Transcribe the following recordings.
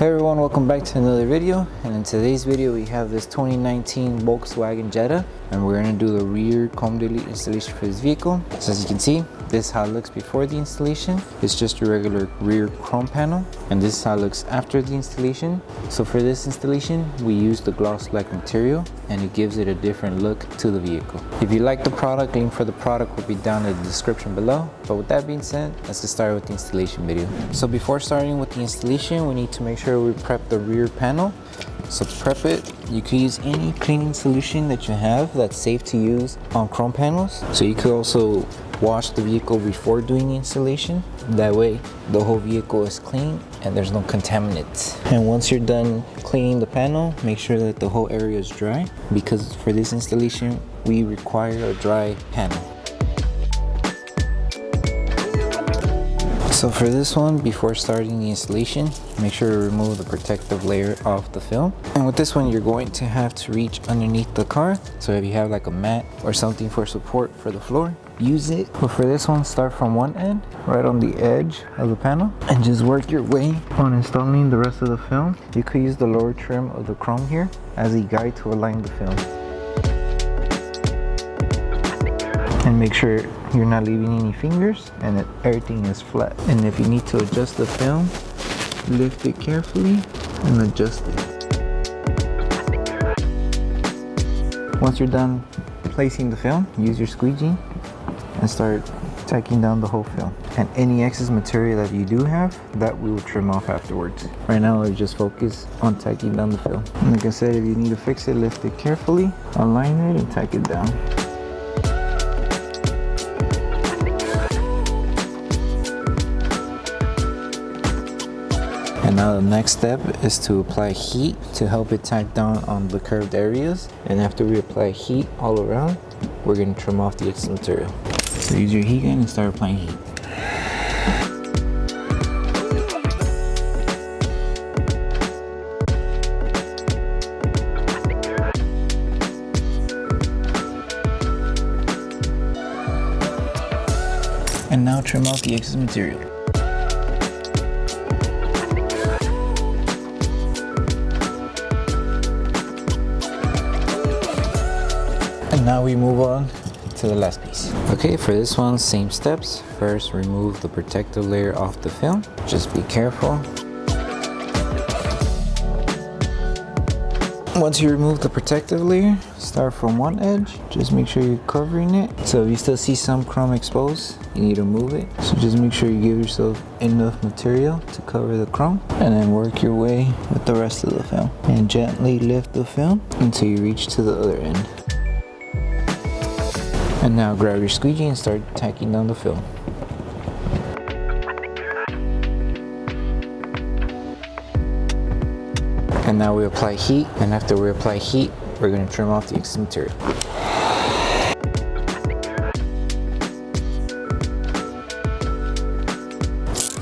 Hey everyone, welcome back to another video. And in today's video we have this 2019 Volkswagen Jetta, and we're going to do the rear chrome delete installation for this vehicle. So as you can see, this is how it looks before the installation. It's just a regular rear chrome panel, and this is how it looks after the installation. So for this installation we use the gloss black material, and it gives it a different look to the vehicle. If you like the product, link for the product will be down in the description below. But with that being said, let's get started with the installation video. So before starting with the installation, we need to make sure we prep the rear panel. So to prep it, you can use any cleaning solution that you have that's safe to use on chrome panels. So you could also wash the vehicle before doing the installation. That way the whole vehicle is clean and there's no contaminants. And once you're done cleaning the panel, make sure that the whole area is dry, because for this installation we require a dry panel. So for this one, before starting the installation, make sure to remove the protective layer off the film. And with this one, you're going to have to reach underneath the car. So if you have like a mat or something for support for the floor, use it. But for this one, start from one end, right on the edge of the panel, and just work your way on installing the rest of the film. You could use the lower trim of the chrome here as a guide to align the film. And make sure you're not leaving any fingers and that everything is flat. And if you need to adjust the film, lift it carefully and adjust it. Once you're done placing the film, use your squeegee and start tacking down the whole film. And any excess material that you do have, that we will trim off afterwards. Right now, let's just focus on tacking down the film. And like I said, if you need to fix it, lift it carefully, align it and tack it down. And now the next step is to apply heat to help it tack down on the curved areas. And after we apply heat all around, we're going to trim off the excess material. So use your heat gun and start applying heat. And now trim off the excess material. And now we move on to the last piece. Okay, for this one, same steps. First, remove the protective layer off the film. Just be careful. Once you remove the protective layer, start from one edge. Just make sure you're covering it. So if you still see some chrome exposed, you need to move it. So just make sure you give yourself enough material to cover the chrome, and then work your way with the rest of the film. And gently lift the film until you reach to the other end. And now grab your squeegee and start tacking down the film. And now we apply heat, and after we apply heat, we're going to trim off the excess material.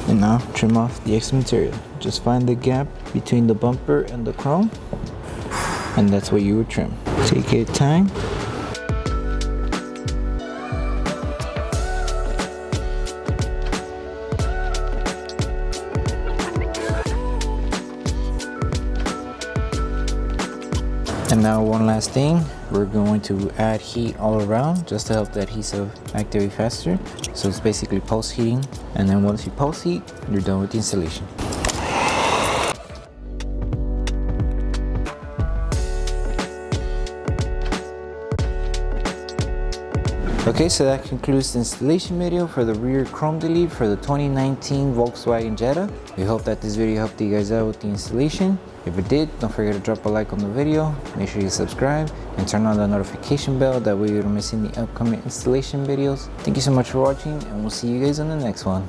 And now trim off the excess material. Just find the gap between the bumper and the chrome, and that's what you would trim. Take your time. And now one last thing, we're going to add heat all around just to help the adhesive activate faster. So it's basically post heating, and then once you post heat, you're done with the installation. Okay, so that concludes the installation video for the rear chrome delete for the 2019 Volkswagen Jetta. We hope that this video helped you guys out with the installation. If it did, don't forget to drop a like on the video, make sure you subscribe, and turn on the notification bell, that way you don't miss any upcoming installation videos. Thank you so much for watching, and we'll see you guys on the next one.